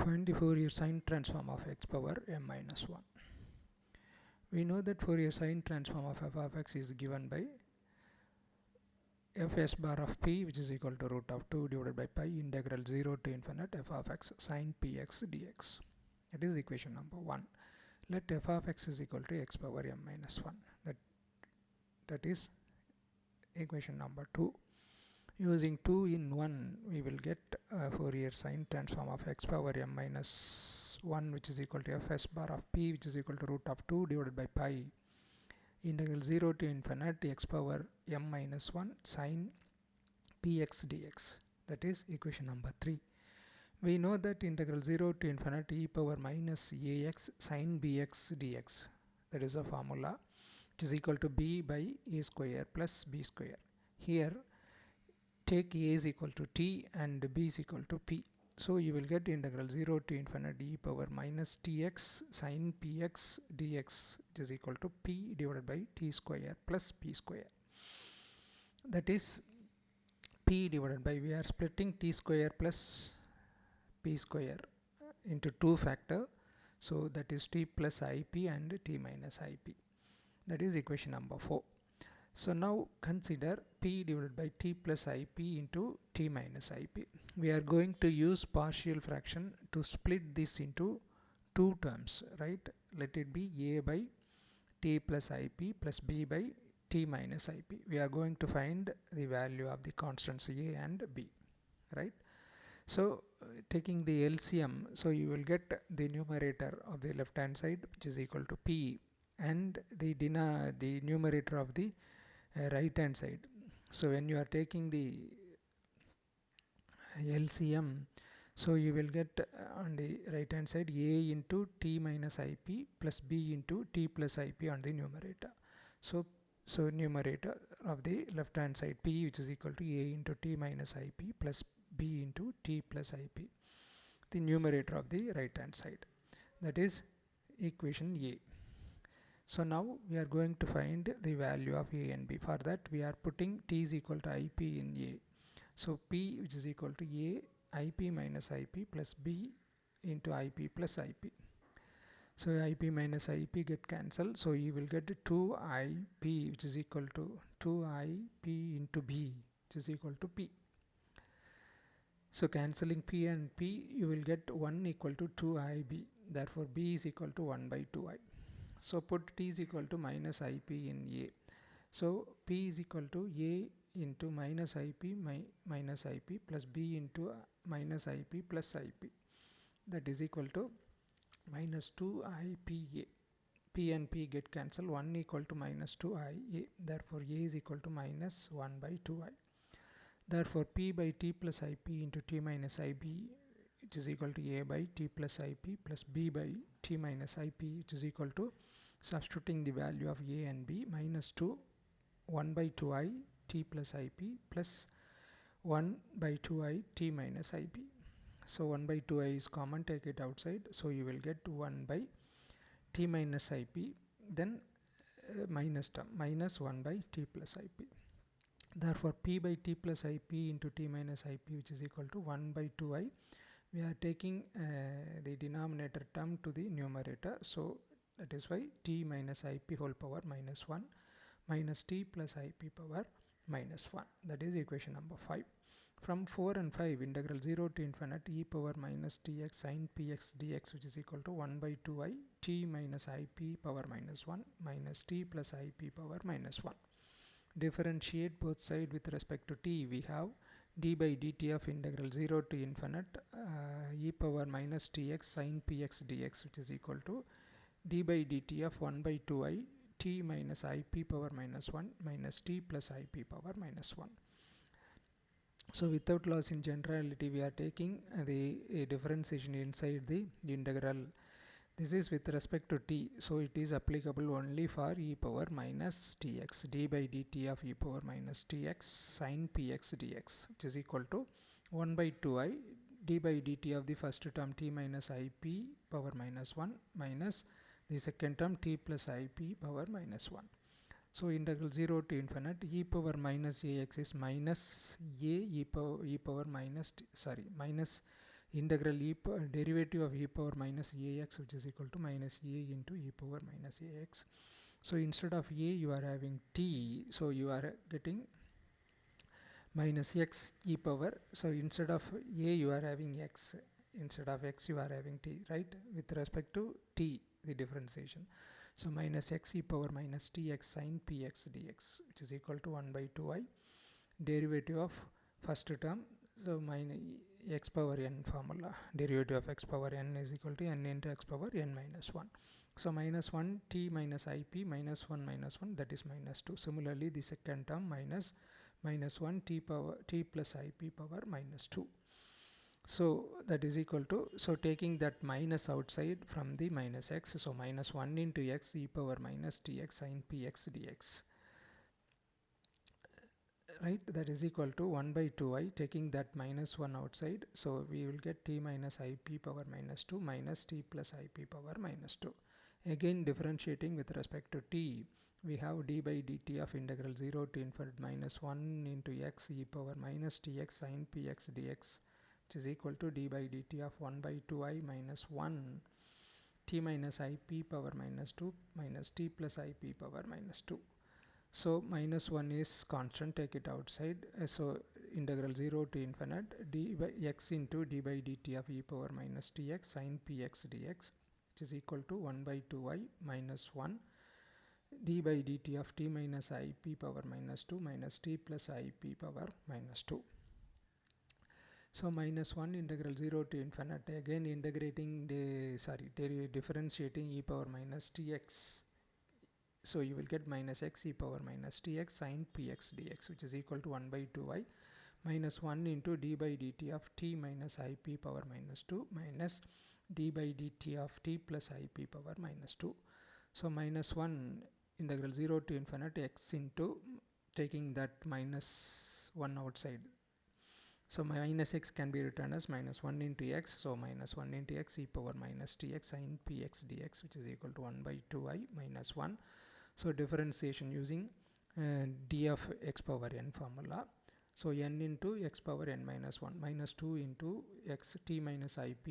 Find the Fourier sine transform of x power m minus 1. We know that Fourier sine transform of f of x is given by fs bar of p, which is equal to root of 2 divided by pi integral 0 to infinite f of x sine px dx. That is equation number 1. Let f of x is equal to x power m minus 1. That is equation number 2. Using 2 in 1, we will get Fourier sine transform of x power m minus 1, which is equal to fs bar of p, which is equal to root of 2 divided by pi integral 0 to infinite x power m minus 1 sine px dx. That is equation number 3. We know that integral 0 to infinite e power minus ax sine bx dx, that is a formula, which is equal to b by a square plus b square. Here take a is equal to t and b is equal to p. So you will get integral 0 to infinite e power minus tx sine px dx, which is equal to p divided by t square plus p square. That is p divided by, we are splitting t square plus p square into 2 factor. So that is t plus ip and t minus ip. That is equation number 4. So now consider p divided by t plus ip into t minus ip. We are going to use partial fraction to split this into 2 terms, right? Let it be a by t plus ip plus b by t minus ip. We are going to find the value of the constants a and b, right? So taking the LCM, so you will get the numerator of the left hand side, which is equal to p, and the numerator of the right hand side. So when you are taking the LCM, so you will get on the right hand side a into t minus ip plus b into t plus ip on the numerator. So numerator of the left hand side p, which is equal to a into t minus ip plus b into t plus ip, the numerator of the right hand side. That is equation a. So now we are going to find the value of a and b. For that we are putting t is equal to ip in a. So p, which is equal to a ip minus ip plus b into ip plus ip. So ip minus ip get cancelled. So you will get 2ip, which is equal to 2ip into b, which is equal to p. So cancelling p and p, you will get 1 equal to 2ib. Therefore b is equal to 1 by 2i. So put t is equal to minus ip in a. So p is equal to a into minus ip minus ip plus b into minus ip plus ip. That is equal to minus 2ipa. P and p get cancelled. 1 equal to minus 2ia. Therefore a is equal to minus 1 by 2i. Therefore p by t plus ip into t minus ib, which is equal to a by t plus ip plus b by t minus ip, which is equal to, substituting the value of a and b, minus 2 1 by 2i t plus ip plus 1 by 2i t minus ip. So 1 by 2i is common, take it outside. So you will get 1 by t minus ip, then minus term, minus 1 by t plus ip. Therefore p by t plus ip into t minus ip, which is equal to 1 by 2i. We are taking the denominator term to the numerator. So that is why t minus ip whole power minus 1 minus t plus ip power minus 1. That is equation number 5. From 4 and 5, integral 0 to infinite e power minus tx sine px dx, which is equal to 1 by 2i t minus ip power minus 1 minus t plus ip power minus 1. Differentiate both sides with respect to t. We have d by dt of integral 0 to infinite e power minus tx sine px dx, which is equal to d by dt of 1 by 2i t minus ip power minus 1 minus t plus ip power minus 1. So without loss in generality, we are taking the differentiation inside the integral. This is with respect to t, so it is applicable only for e power minus tx, d by dt of e power minus tx sine px dx, which is equal to 1 by 2i d by dt of the first term t minus ip power minus 1 minus the second term t plus ip power minus 1. So integral 0 to infinite e power minus ax is minus a e power minus minus integral derivative of e power minus ax, which is equal to minus a into e power minus ax. So instead of a you are having t, so you are getting minus x e power. So instead of a you are having x, instead of x you are having t, right, with respect to t, the differentiation. So minus x e power minus tx sine px dx, which is equal to 1 by 2i derivative of first term. So minus x power n formula, derivative of x power n is equal to n into x power n minus 1. So minus 1 t minus ip minus 1, that is minus 2. Similarly the second term minus 1 t plus ip power minus 2. So that is equal to, so taking that minus outside from the minus x, so minus 1 into x e power minus tx sine px dx, right, that is equal to 1 by 2i, taking that minus 1 outside, so we will get t minus ip power minus 2 minus t plus ip power minus 2. Again differentiating with respect to t, we have d by dt of integral 0 to infinite minus 1 into x e power minus tx sine px dx, which is equal to d by dt of 1 by 2i minus 1 t minus ip power minus 2 minus t plus ip power minus 2. So minus 1 is constant, take it outside. So integral 0 to infinite d by x into d by dt of e power minus tx sine px dx, which is equal to 1 by 2i minus 1 d by dt of t minus ip power minus 2 minus t plus ip power minus 2. So minus 1 integral 0 to infinite, again integrating differentiating e power minus tx. So you will get minus x e power minus tx sine px dx, which is equal to 1 by 2i minus 1 into d by dt of t minus ip power minus 2 minus d by dt of t plus ip power minus 2. So minus 1 integral 0 to infinite x into, taking that minus 1 outside, so minus x can be written as minus 1 into x, so minus 1 into x e power minus tx sine px dx, which is equal to 1 by 2i minus 1. So differentiation using d of x power n formula. So n into x power n minus 1 minus 2 into x t minus ip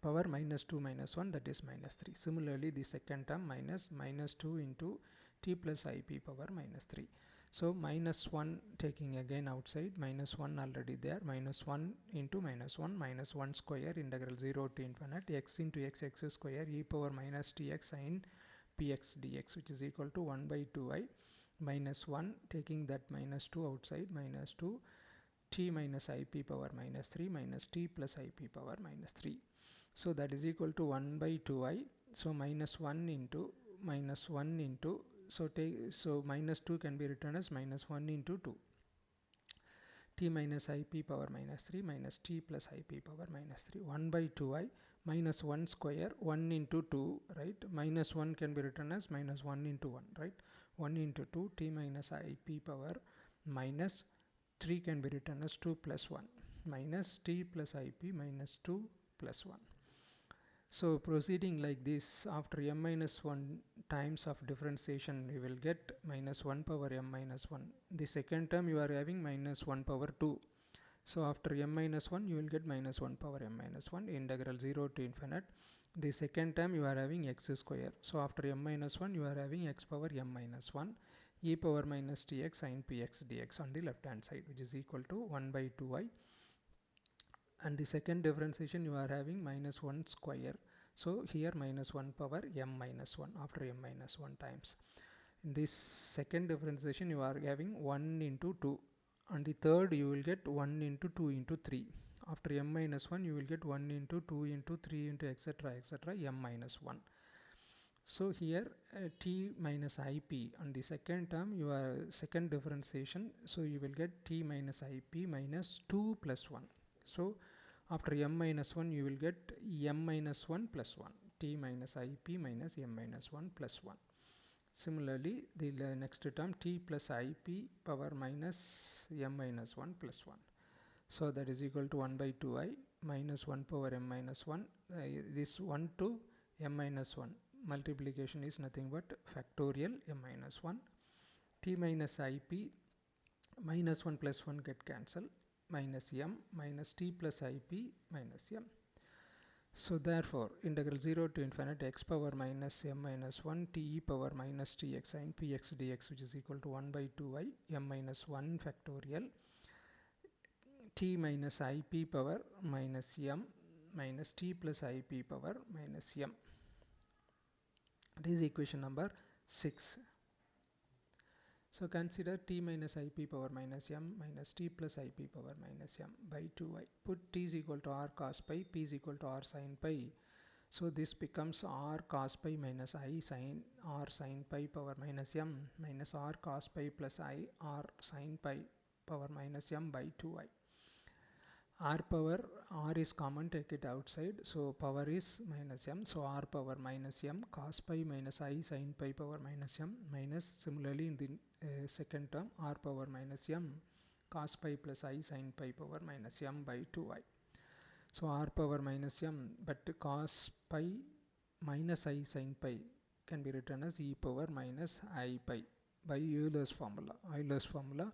power minus 2 minus 1, that is minus 3. Similarly the second term minus 2 into t plus ip power minus 3. So minus 1 taking again outside, minus 1 already there, minus 1 into minus 1 minus 1 square integral 0 to infinite x into x square e power minus tx sine px dx, which is equal to 1 by 2i minus 1, taking that minus 2 outside, minus 2 t minus ip power minus 3 minus t plus ip power minus 3. So that is equal to 1 by 2i. So minus 1 into so minus 2 can be written as minus 1 into 2 t minus ip power minus 3 minus t plus ip power minus 3, 1 by 2i minus 1 square, 1 into 2, right, minus 1 can be written as minus 1 into 1, right, 1 into 2 t minus ip power minus 3 can be written as 2 plus 1 minus t plus ip minus 2 plus 1. So proceeding like this, after m minus 1 times of differentiation, we will get minus 1 power m minus 1. The second term you are having minus 1 power 2. So after m minus 1, you will get minus 1 power m minus 1 integral 0 to infinite. The second term you are having x square. So after m minus 1, you are having x power m minus 1 e power minus tx sine px dx on the left hand side, which is equal to 1 by 2i. And the second differentiation you are having minus 1 square. So here minus 1 power m minus 1 after m minus 1 times. In this second differentiation you are having 1 into 2. On the third you will get 1 into 2 into 3. After m minus 1 you will get 1 into 2 into 3 into etc m minus 1. So here t minus ip on the second term, your second differentiation, so you will get t minus ip minus 2 plus 1. So after m minus 1 you will get m minus 1 plus 1, t minus ip minus m minus 1 plus 1. Similarly the next term t plus ip power minus m minus 1 plus 1. So that is equal to 1 by 2i minus 1 power m minus 1. This 1 to m minus 1 multiplication is nothing but factorial m minus 1. T minus ip minus 1 plus 1 get cancelled. minus m minus t plus ip minus m. So therefore, integral 0 to infinity x power minus m minus 1 t e power minus tx sin px dx, which is equal to 1 by 2i m minus 1 factorial t minus ip power minus m minus t plus ip power minus m. It is equation number 6. So consider t minus ip power minus m minus t plus ip power minus m by 2i. Put t is equal to r cos pi, p is equal to r sin pi. So this becomes r cos pi minus I sin r sin pi power minus m minus r cos pi plus I r sin pi power minus m by 2i. R power, r is common, take it outside, so power is minus m, so r power minus m cos pi minus I sin pi power minus m minus, similarly in the second term, r power minus m cos pi plus I sin pi power minus m by 2i. So r power minus m, but cos pi minus I sin pi can be written as e power minus I pi by Euler's formula.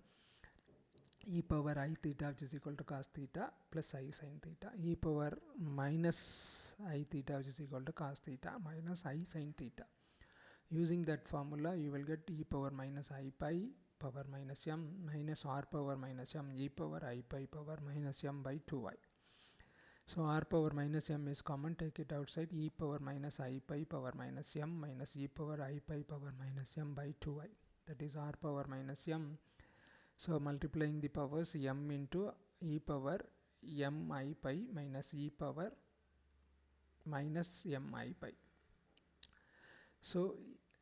E power I theta, which is equal to cos theta plus I sin theta, e power minus I theta, which is equal to cos theta minus I sin theta. Using that formula, you will get e power minus I pi power minus m minus r power minus m e power I pi power minus m by 2i. So r power minus m is common, take it outside, e power minus I pi power minus m minus e power I pi power minus m by 2i. That is r power minus m. So multiplying the powers, m into e power m I pi minus e power minus m I pi. So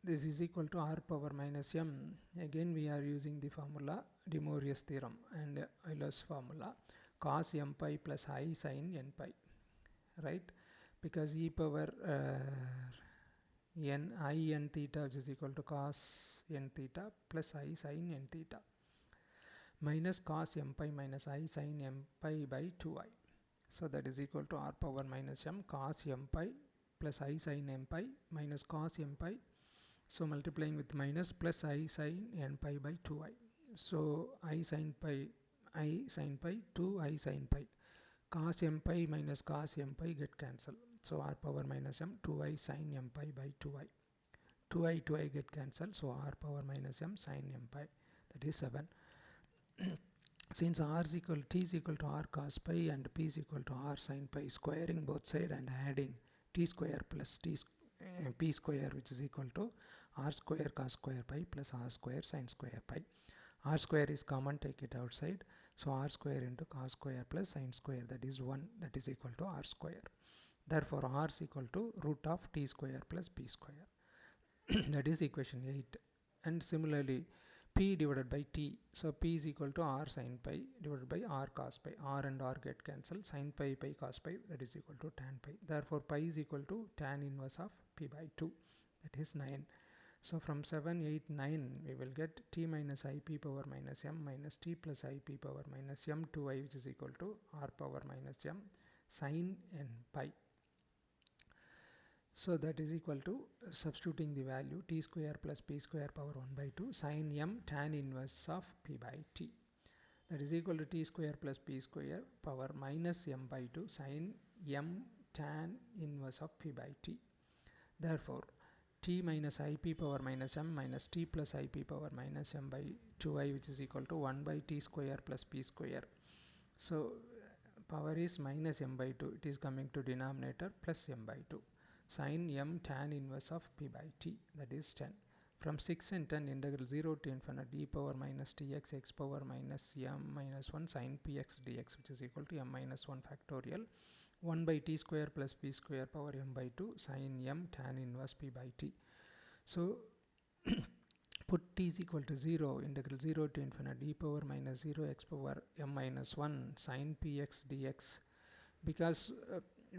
this is equal to r power minus m. Again we are using the formula, De Moivre's theorem and Euler's formula, cos m pi plus I sin n pi, right? Because e power n I n theta, which is equal to cos n theta plus I sin n theta, minus cos m pi minus I sin m pi by 2i. So that is equal to r power minus m cos m pi plus I sin m pi minus cos m pi. So multiplying with minus plus I sin n pi by 2i. So I sin pi 2 I sin pi. Cos m pi minus cos m pi get cancelled. So r power minus m 2i sin m pi by 2i. 2i get cancelled. So r power minus m sin m pi, that is 7. Since r is equal t is equal to r cos pi and p is equal to r sin pi, squaring both side and adding t square plus p square, which is equal to r square cos square pi plus r square sin square pi. R square is common, take it outside, so r square into cos square plus sin square, that is 1, that is equal to r square. Therefore r is equal to root of t square plus p square. That is equation 8. And similarly p divided by t, so p is equal to r sin pi divided by r cos pi. R and r get cancelled, sin pi cos pi, that is equal to tan pi. Therefore pi is equal to tan inverse of p by 2, that is 9. So from 7, 8, 9 we will get t minus ip power minus m minus t plus ip power minus m 2i, which is equal to r power minus m sin n pi. So that is equal to, substituting the value, t square plus p square power 1 by 2 sin m tan inverse of p by t, that is equal to t square plus p square power minus m by 2 sin m tan inverse of p by t. Therefore t minus ip power minus m minus t plus ip power minus m by 2i, which is equal to 1 by t square plus p square. So power is minus m by 2, it is coming to denominator, plus m by 2 sin m tan inverse of p by t, that is 10. From 6 and 10, integral 0 to infinity e power minus tx x power minus m minus 1 sin px dx, which is equal to m minus 1 factorial 1 by t square plus p square power m by 2 sin m tan inverse p by t. So put t is equal to 0, integral 0 to infinity e power minus 0 x power m minus 1 sin px dx, because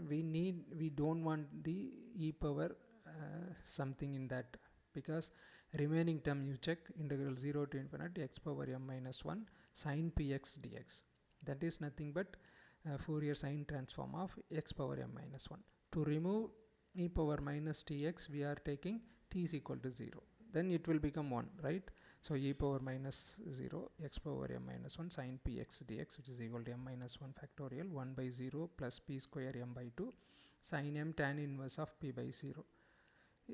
we don't want the e power something in that, because remaining term you check, integral 0 to infinity x power m minus 1 sin px dx, that is nothing but Fourier Sine transform of x power m minus 1. To remove e power minus tx, we are taking t is equal to 0, then it will become 1, right? So e power minus 0 x power m minus 1 sin px dx, which is equal to m minus 1 factorial 1 by 0 plus p square m by 2 sin m tan inverse of p by 0.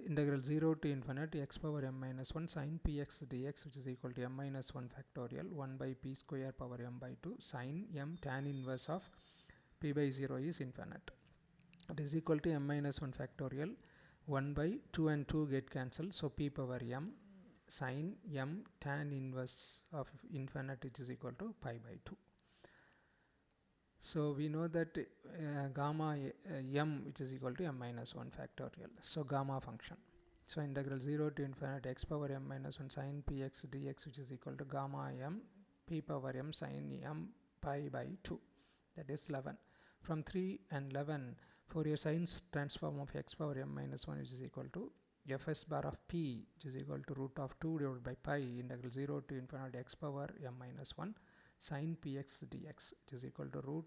Integral 0 to infinity x power m minus 1 sin px dx, which is equal to m minus 1 factorial 1 by p square power m by 2 sin m tan inverse of p by 0 is infinite. It is equal to m minus 1 factorial 1 by 2 and 2 get cancelled, so p power m sin m tan inverse of infinite, which is equal to pi by 2. So we know that gamma m, which is equal to m minus 1 factorial, so gamma function. So integral 0 to infinity x power m minus 1 sin px dx, which is equal to gamma m p power m sin m pi by 2, that is 11. From 3 and 11, Fourier Sine transform of x power m minus 1, which is equal to fs bar of p, which is equal to root of 2 divided by pi integral 0 to infinity x power m minus 1 sin px dx, which is equal to root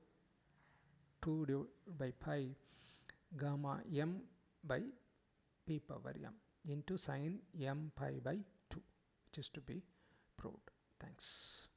2 divided by pi gamma m by p power m into sin m pi by 2, which is to be proved. Thanks.